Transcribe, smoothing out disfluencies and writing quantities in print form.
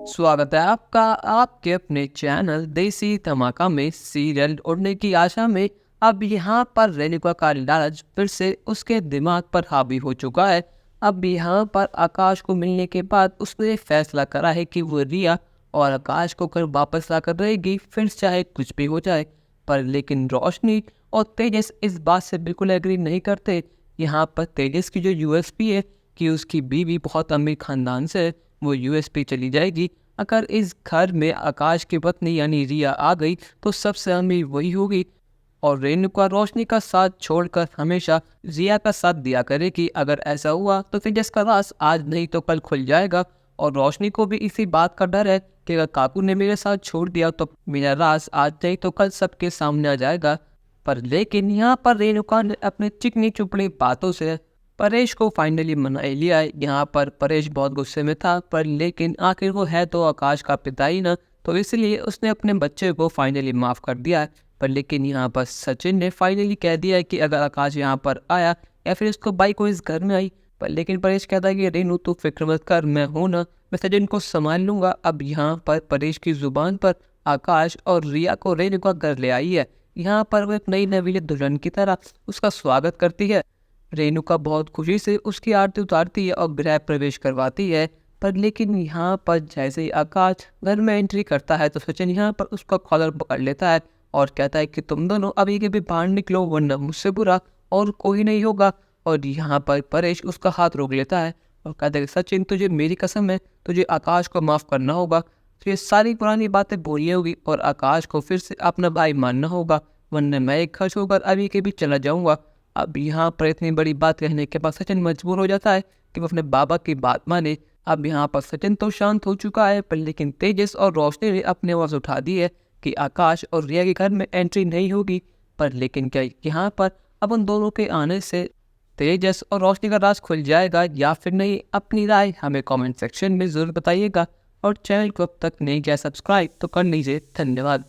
स्वागत है आपका आपके अपने चैनल देसी धमाका में। सीरियल उड़ने की आशा में अब यहाँ पर रेणुका का लालच फिर से उसके दिमाग पर हावी हो चुका है। अब यहाँ पर आकाश को मिलने के बाद उसने फैसला करा है कि वो रिया और आकाश को घर वापस लाकर रहेगी, फिर चाहे कुछ भी हो जाए। पर लेकिन रोशनी और तेजस इस बात से बिल्कुल एग्री नहीं करते। यहाँ पर तेजस की जो यूएसपी है कि उसकी बीवी बहुत अमीर खानदान से है, वो यूएसपी चली जाएगी। अगर इस घर में आकाश की पत्नी यानी रिया आ गई तो सबसे अमीर वही होगी और रेणुका रोशनी का साथ छोड़कर हमेशा रिया का साथ दिया करेगी। अगर ऐसा हुआ तो फिर जिसका राज आज नहीं तो कल खुल जाएगा और रोशनी को भी इसी बात का डर है कि अगर काकू ने मेरे साथ छोड़ दिया तो मेरा राज आज नहीं तो कल सबके सामने आ जाएगा। पर लेकिन यहाँ पर रेणुका ने अपने चिकनी चुपड़ी बातों से परेश को फाइनली मना ही लिया है। यहाँ पर परेश बहुत गुस्से में था, पर लेकिन आखिर वो है तो आकाश का पिता ही ना, तो इसलिए उसने अपने बच्चे को फाइनली माफ़ कर दिया है। पर लेकिन यहाँ पर सचिन ने फाइनली कह दिया है कि अगर आकाश यहाँ पर आया या फिर उसको बाई को इस घर में आई, पर लेकिन परेश कहता है कि रेनू तू फिक्र मत कर, मैं हूँ ना, मैं सचिन को संभाल लूँगा। अब यहाँ पर परेश की ज़ुबान पर आकाश और रिया को रेनू का घर ले आई है। यहाँ पर वो एक नई नवीली दुल्हन की तरह उसका स्वागत करती है। रेणुका बहुत खुशी से उसकी आरती उतारती है और गृह प्रवेश करवाती है। पर लेकिन यहाँ पर जैसे ही आकाश घर में एंट्री करता है तो सचिन यहाँ पर उसका कॉलर पकड़ लेता है और कहता है कि तुम दोनों अभी के भी बाहर निकलो वरना मुझसे बुरा और कोई नहीं होगा। और यहाँ पर परेश उसका हाथ रोक लेता है और कहता है कि सचिन तुझे मेरी कसम है, तुझे आकाश को माफ़ करना होगा। तो ये सारी पुरानी बातें भूलनी होगी और आकाश को फिर से अपना भाई मानना होगा, वरना मैं एक घर छोड़कर अभी के भी चला जाऊँगा। अब यहाँ पर इतनी बड़ी बात कहने के बाद सचिन मजबूर हो जाता है कि वो अपने बाबा की बात माने। अब यहाँ पर सचिन तो शांत हो चुका है, पर लेकिन तेजस और रोशनी ने अपने आवाज़ उठा दी है कि आकाश और रिया के घर में एंट्री नहीं होगी। पर लेकिन क्या यहाँ पर अब उन दोनों के आने से तेजस और रोशनी का राज खुल जाएगा या फिर नहीं? अपनी राय हमें कमेंट सेक्शन में ज़रूर बताइएगा और चैनल को अब तक नहीं किया सब्सक्राइब तो कर लीजिए। धन्यवाद।